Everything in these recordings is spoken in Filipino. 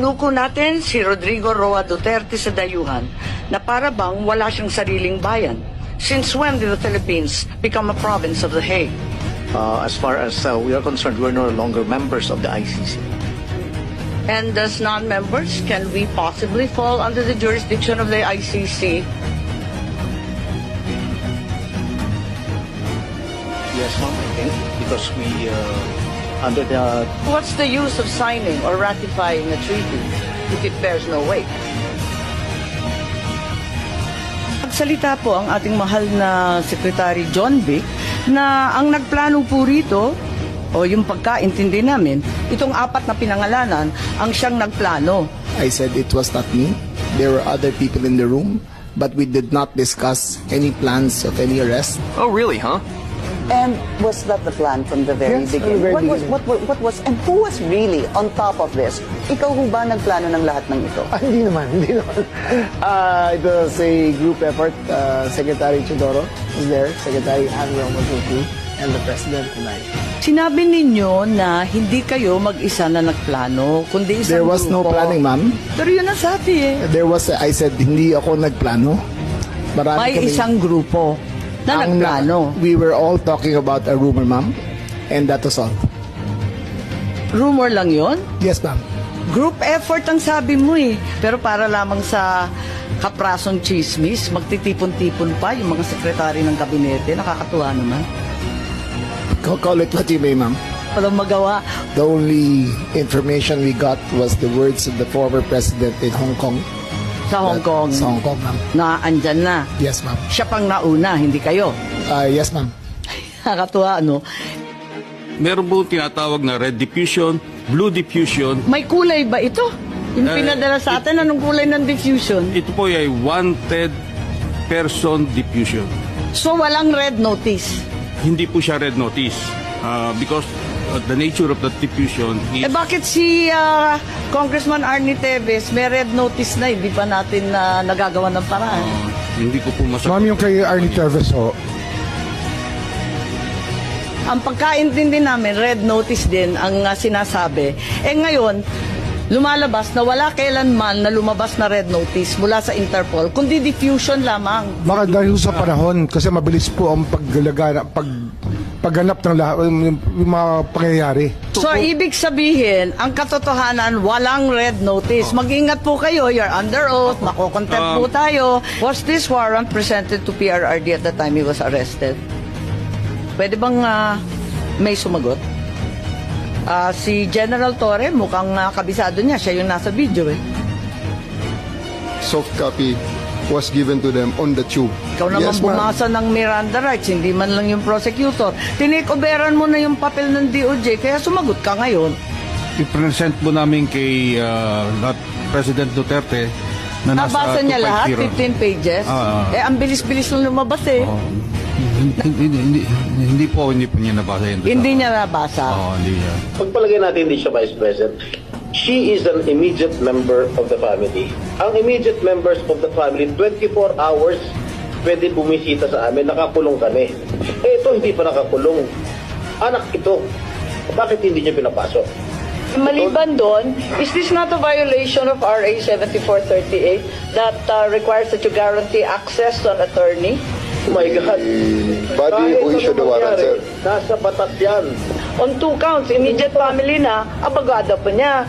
Sinuko natin si Rodrigo Roa Duterte sa dayuhan na para bang wala siyang sariling bayan. Since when did the Philippines become a province of The Hague? As far as we are concerned, we're no longer members of the ICC. And as non-members, can we possibly fall under the jurisdiction of the ICC? Yes, ma'am, I think, because we, under the... What's the use of signing or ratifying a treaty if it bears no weight? Nagsalita po ang ating mahal na Secretary John Vic na ang nagplano po rito, o yung pagkaintindi namin, itong apat na pinangalanan ang siyang nagplano. I said it was not me. There were other people in the room, but we did not discuss any plans of any arrest. Oh, really, huh? And was that the plan from the very Yes, from the beginning? very What was, and who was really on top of this? Ikaw ho ba nagplano ng lahat ng ito? Hindi naman. It was a group effort. Secretary Chodoro was there, Secretary Anwar Mazuki, and the President and I. Sinabi ninyo na hindi kayo mag-isa na nagplano, kundi isang There was no grupo. planning, ma'am. Pero yun ang sabi eh. I said, hindi ako nagplano. Marami May kaming- isang grupo na Ang- nagplano. We were all talking about a rumor, ma'am. And that was all. Rumor lang yon. Yes, ma'am. Group effort ang sabi mo eh. Pero para lamang sa kaprasong chismis, magtitipon-tipon pa yung mga sekretary ng kabinete. Nakakatuwa naman. Call it what you may, ma'am. Walang magawa. The only information we got was the words of the former president in Hong Kong. Sa Hong Kong, Sa Hong Kong, ma'am. na andyan na. Yes, ma'am. Siya pang nauna, hindi kayo. Yes, ma'am. Nakakatuwa, ano? Meron po tinatawag na red diffusion, blue diffusion. May kulay ba ito? Yung pinadala sa atin, anong kulay ng diffusion? Ito po ay wanted person diffusion. So, walang red notice. Hindi po siya red notice because the nature of the diffusion is... Eh bakit si Congressman Arnie Teves may red notice na, hindi pa natin nagagawa ng paraan? hindi ko po masagot. Ma'am, yung kay Arnie Teves, ho, Ang pagkaintindi namin, red notice din ang sinasabi. Eh ngayon, lumalabas na wala kailanman na lumabas na red notice mula sa Interpol, kundi diffusion lamang. baka dahil sa panahon, kasi mabilis po ang pagganap ng lahat, yung mga pangyayari. So, ibig sabihin, ang katotohanan, walang red notice. Mag-ingat po kayo, you're under oath, makokontempt po tayo. Was this warrant presented to PRRD at the time he was arrested? Pwede bang may sumagot? Si General Torre, mukhang kabisado niya, siya yung nasa video eh. Soft copy was given to them on the tube. Ikaw naman Yes, ma'am. bumasa ng Miranda rights, hindi man lang yung prosecutor. Tinikoberan mo na yung papel ng DOJ, kaya sumagot ka ngayon. I-present po namin kay President Duterte na nasa Nabasa niya lahat, 250. 15 pages. Ang bilis-bilis lang lumabas eh. Hindi po niya nabasa yun. Hindi niya nabasa. Hindi niya. Pagpalagay natin hindi siya Vice President, she is an immediate member of the family. Ang immediate members of the family, 24 hours pwede bumisita sa amin, nakakulong kami. Eh ito hindi pa nakakulong. Anak ito, bakit hindi niya pinapasok? Maliban doon, is this not a violation of RA 7438 that requires that you guarantee access to an attorney? Oh my God. Body who issued the warrant, sir. Nasa batas yan. On 2 counts, immediate family na, abagada pa niya.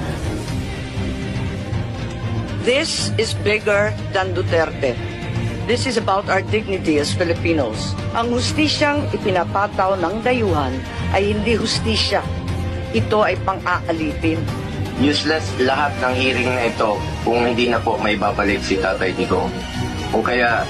This is bigger than Duterte. This is about our dignity as Filipinos. Ang hustisyang ipinapataw ng dayuhan ay hindi hustisya. Ito ay pang-aalitin. Useless lahat ng hearing na ito kung hindi na po may babalik si Tatay Digong. Kung kaya